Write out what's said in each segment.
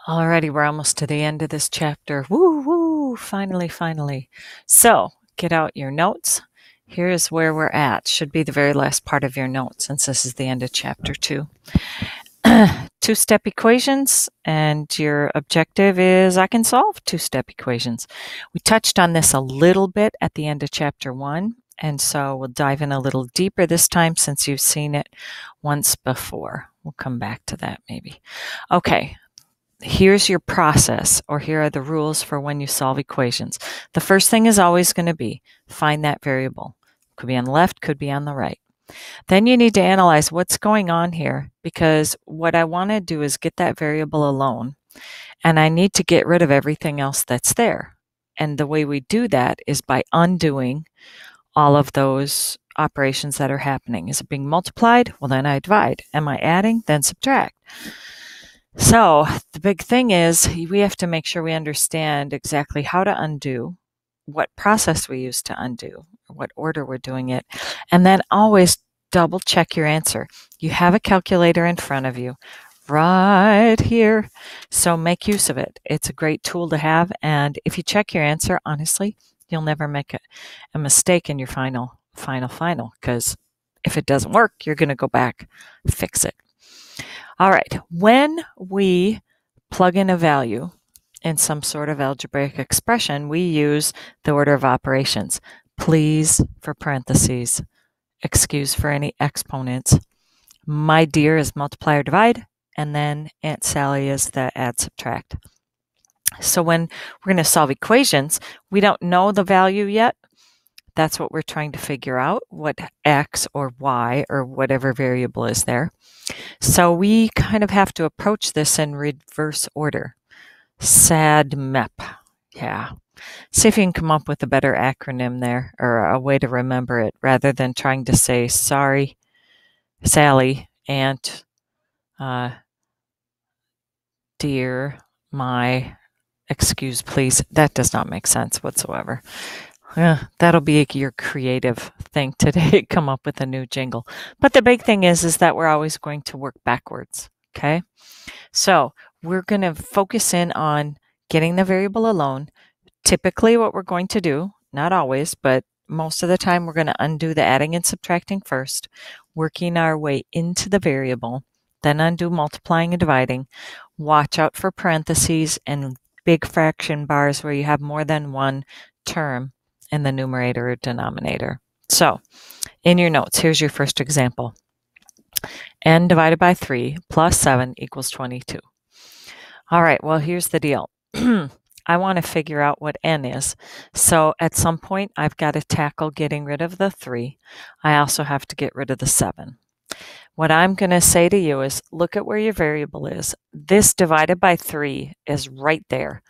Alrighty, we're almost to the end of this chapter. Woo woo! Finally, finally. So, get out your notes. Here's where we're at. Should be the very last part of your notes since this is the end of chapter 2. Two-step equations, and your objective is I can solve two-step equations. We touched on this a little bit at the end of chapter 1, and so we'll dive in a little deeper this time since you've seen it once before. We'll come back to that maybe. Okay. Here's your process, or here are the rules for when you solve equations. The first thing is always going to be find that variable. Could be on the left, could be on the right. Then you need to analyze what's going on here, because what I want to do is get that variable alone, and I need to get rid of everything else that's there. And the way we do that is by undoing all of those operations that are happening. Is it being multiplied? Well, then I divide. Am I adding? Then subtract. So the big thing is we have to make sure we understand exactly how to undo, what process we use to undo, what order we're doing it, and then always double check your answer. You have a calculator in front of you right here, so make use of it. It's a great tool to have, and if you check your answer, honestly, you'll never make a mistake in your final, because if it doesn't work, you're going to go back, fix it. All right, when we plug in a value in some sort of algebraic expression, we use the order of operations. Please for parentheses, excuse for any exponents. My dear is multiply or divide, and then Aunt Sally is the add subtract. So when we're going to solve equations, we don't know the value yet. That's what we're trying to figure out, what x or y or whatever variable is there. So we kind of have to approach this in reverse order. SADMEP. Yeah. See if you can come up with a better acronym there, or a way to remember it, rather than trying to say, sorry, Sally, Aunt, dear, my, excuse please. That does not make sense whatsoever. That'll be your creative thing today. Come up with a new jingle. But the big thing is that we're always going to work backwards. Okay. So we're going to focus in on getting the variable alone. Typically what we're going to do, not always, but most of the time, we're going to undo the adding and subtracting first, working our way into the variable, then undo multiplying and dividing. Watch out for parentheses and big fraction bars where you have more than one term in the numerator or denominator. So in your notes, here's your first example. N divided by 3 plus 7 equals 22. All right, well, here's the deal. I want to figure out what n is. So at some point, I've got to tackle getting rid of the 3. I also have to get rid of the 7. What I'm going to say to you is, look at where your variable is. This divided by 3 is right there.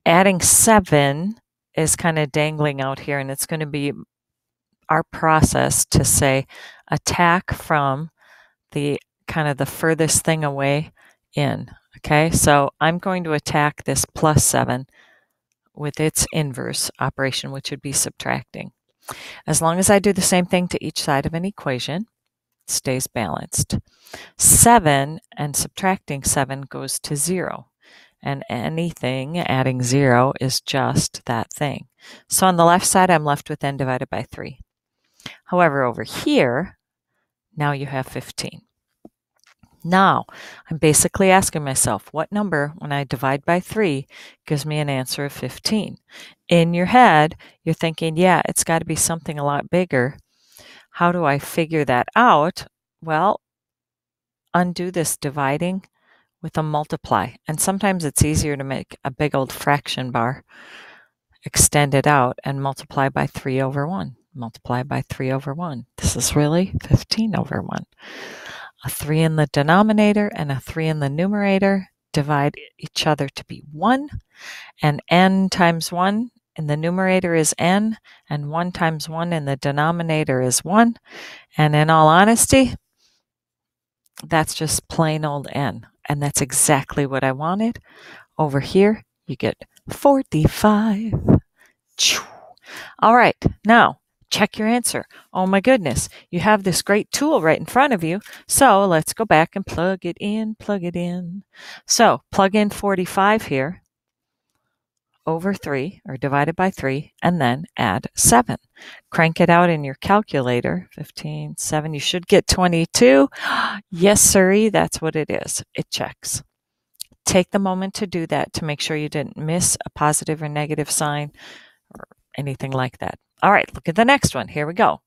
Adding 7 is kind of dangling out here, and it's going to be our process to say attack from the kind of the furthest thing away in. Okay, so I'm going to attack this plus 7 with its inverse operation, which would be subtracting. As long as I do the same thing to each side of an equation, it stays balanced. 7 and subtracting 7 goes to 0. And anything adding 0 is just that thing. So on the left side, I'm left with n divided by 3. However, over here, now you have 15. Now, I'm basically asking myself, what number, when I divide by 3, gives me an answer of 15? In your head, you're thinking, yeah, it's got to be something a lot bigger. How do I figure that out? Well, undo this dividing with a multiply. And sometimes it's easier to make a big old fraction bar, extend it out, and multiply by 3 over 1. Multiply by 3 over 1. This is really 15 over 1. A 3 in the denominator and a 3 in the numerator divide each other to be 1. And n times 1 in the numerator is n, and 1 times 1 in the denominator is 1. And in all honesty, that's just plain old n. And that's exactly what I wanted. Over here, you get 45. All right, now check your answer. Oh my goodness, you have this great tool right in front of you. So let's go back and plug it in, plug it in. So plug in 45 here over 3, or divided by 3, and then add 7. Crank it out in your calculator. 15, 7, you should get 22. Yes, sirree, that's what it is. It checks. Take the moment to do that to make sure you didn't miss a positive or negative sign or anything like that. All right, look at the next one. Here we go.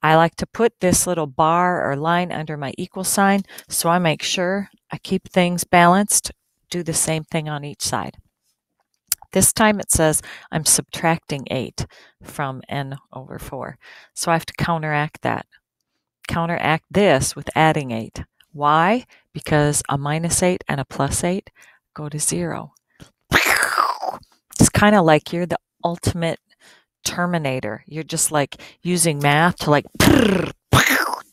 I like to put this little bar or line under my equal sign, so I make sure I keep things balanced. Do the same thing on each side. This time it says I'm subtracting 8 from n over 4. So I have to counteract that. Counteract this with adding 8. Why? Because a minus 8 and a plus 8 go to 0. It's kind of like you're the ultimate Terminator. You're just like using math to like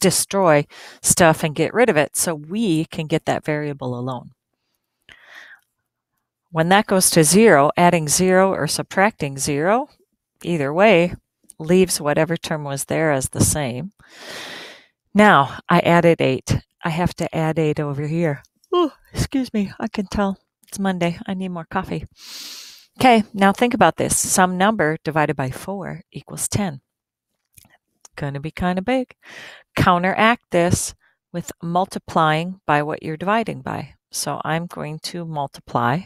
destroy stuff and get rid of it so we can get that variable alone. When that goes to 0, adding 0 or subtracting 0, either way, leaves whatever term was there as the same. Now, I added 8. I have to add 8 over here. Oh, excuse me, I can tell. It's Monday. I need more coffee. Okay, now think about this. Some number divided by 4 equals 10. Going to be kind of big. Counteract this with multiplying by what you're dividing by. So I'm going to multiply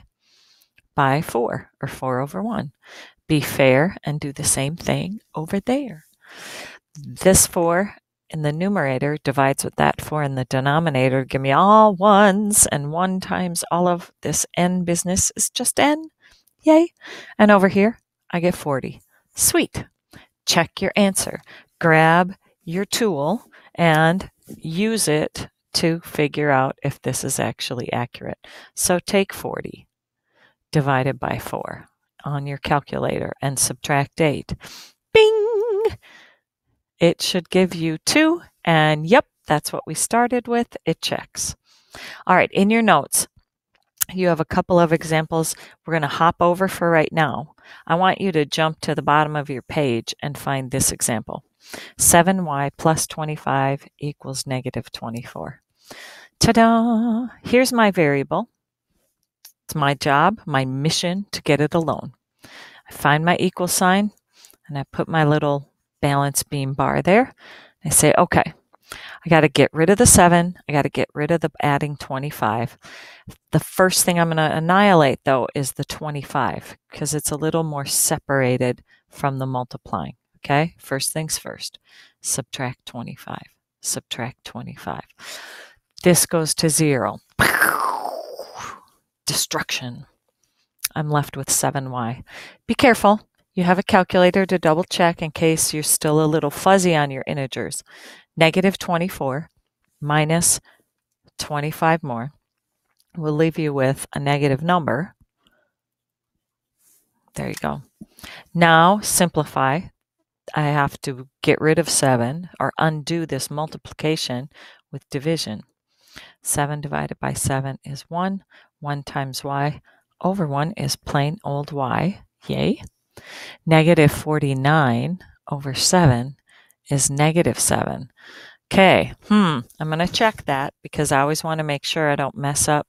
by 4, or 4 over 1. Be fair and do the same thing over there. This 4 in the numerator divides with that 4 in the denominator. Give me all ones, and 1 times all of this n business is just n. Yay. And over here, I get 40. Sweet. Check your answer. Grab your tool and use it to figure out if this is actually accurate. So take 40 divided by 4 on your calculator and subtract 8. Bing! It should give you 2, and yep, that's what we started with. It checks. All right, in your notes, you have a couple of examples we're going to hop over for right now. I want you to jump to the bottom of your page and find this example. 7y plus 25 equals negative 24. Ta-da! Here's my variable. It's my job, my mission to get it alone. I find my equal sign, and I put my little balance beam bar there. I say, okay, I got to get rid of the 7. I got to get rid of the adding 25. The first thing I'm going to annihilate, though, is the 25, because it's a little more separated from the multiplying. Okay, first things first. Subtract 25. Subtract 25. This goes to 0. Destruction. I'm left with 7y. Be careful. You have a calculator to double check in case you're still a little fuzzy on your integers. Negative 24 minus 25 more will leave you with a negative number. There you go. Now simplify. I have to get rid of 7 or undo this multiplication with division. 7 divided by 7 is 1. 1 times y over 1 is plain old y. Yay. Negative 49 over 7 is negative 7. Okay, I'm going to check that because I always want to make sure I don't mess up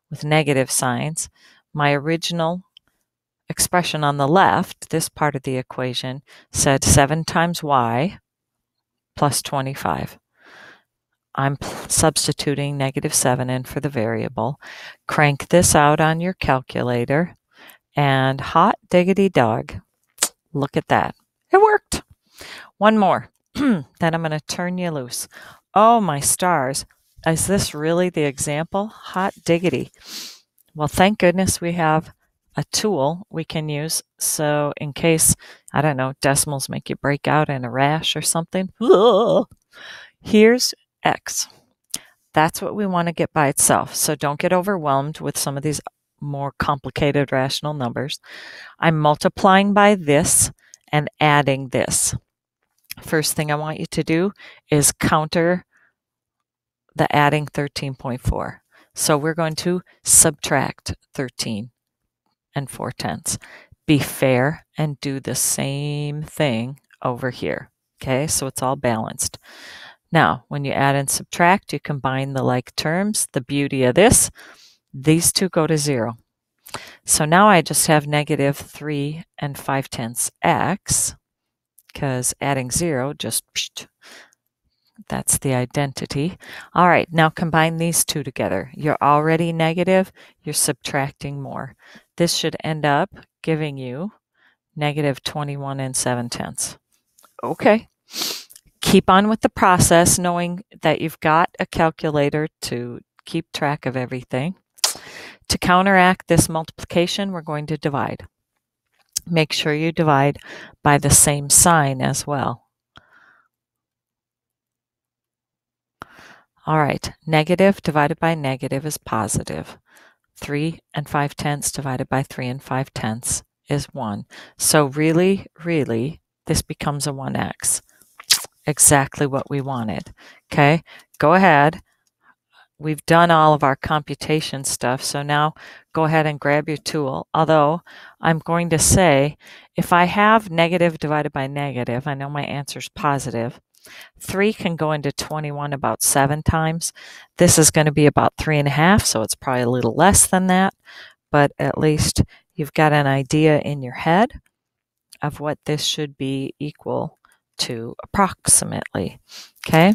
with negative signs. My original expression on the left, this part of the equation, said 7 times y plus 25. I'm substituting negative 7 in for the variable. Crank this out on your calculator, and hot diggity dog. Look at that. It worked. One more. Then I'm going to turn you loose. Oh, my stars. Is this really the example? Hot diggity. Well, thank goodness we have a tool we can use. So in case, I don't know, decimals make you break out in a rash or something. Here's x. That's what we want to get by itself. So don't get overwhelmed with some of these more complicated rational numbers. I'm multiplying by this and adding this. First thing I want you to do is counter the adding 13.4. So we're going to subtract 13 and 4/10. Be fair and do the same thing over here. Okay, so it's all balanced. Now, when you add and subtract, you combine the like terms. The beauty of this, these two go to 0. So now I just have negative 3 and 5/10 x, because adding 0 just, that's the identity. All right, now combine these two together. You're already negative, you're subtracting more. This should end up giving you negative 21 and 7/10. Okay. Keep on with the process, knowing that you've got a calculator to keep track of everything. To counteract this multiplication, we're going to divide. Make sure you divide by the same sign as well. All right, negative divided by negative is positive. 3 and 5/10 divided by 3 and 5/10 is 1. So really, this becomes a 1x. Exactly what we wanted. Okay, go ahead. We've done all of our computation stuff, so now go ahead and grab your tool. Although I'm going to say, if I have negative divided by negative, I know my answer is positive. 3 can go into 21 about 7 times. This is going to be about 3.5, so it's probably a little less than that, but at least you've got an idea in your head of what this should be equal to approximately. Okay,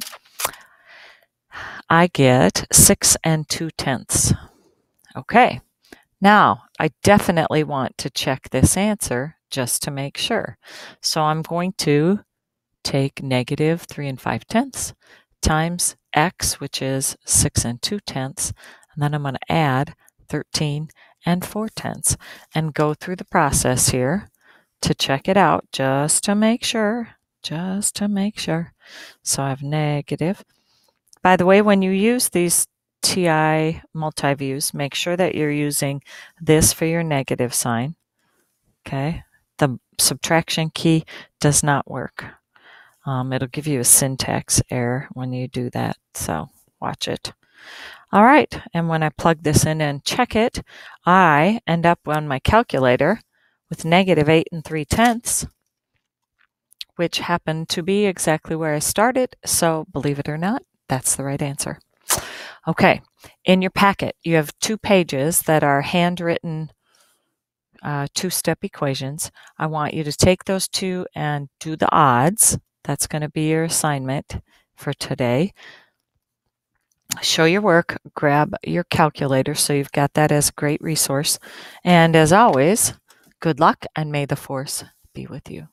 I get 6 and 2/10. Okay, now I definitely want to check this answer just to make sure. So I'm going to take negative 3 and 5/10 times x, which is 6 and 2/10, and then I'm going to add 13 and 4/10 and go through the process here to check it out just to make sure. So I have negative. By the way, when you use these TI multi-views, make sure that you're using this for your negative sign. Okay, the subtraction key does not work. It'll give you a syntax error when you do that, so watch it. All right, and when I plug this in and check it, I end up on my calculator with negative 8 and 3/10, which happened to be exactly where I started, so believe it or not, that's the right answer. Okay, in your packet, you have 2 pages that are handwritten two-step equations. I want you to take those 2 and do the odds. That's going to be your assignment for today. Show your work, grab your calculator so you've got that as a great resource. And as always, good luck and may the force be with you.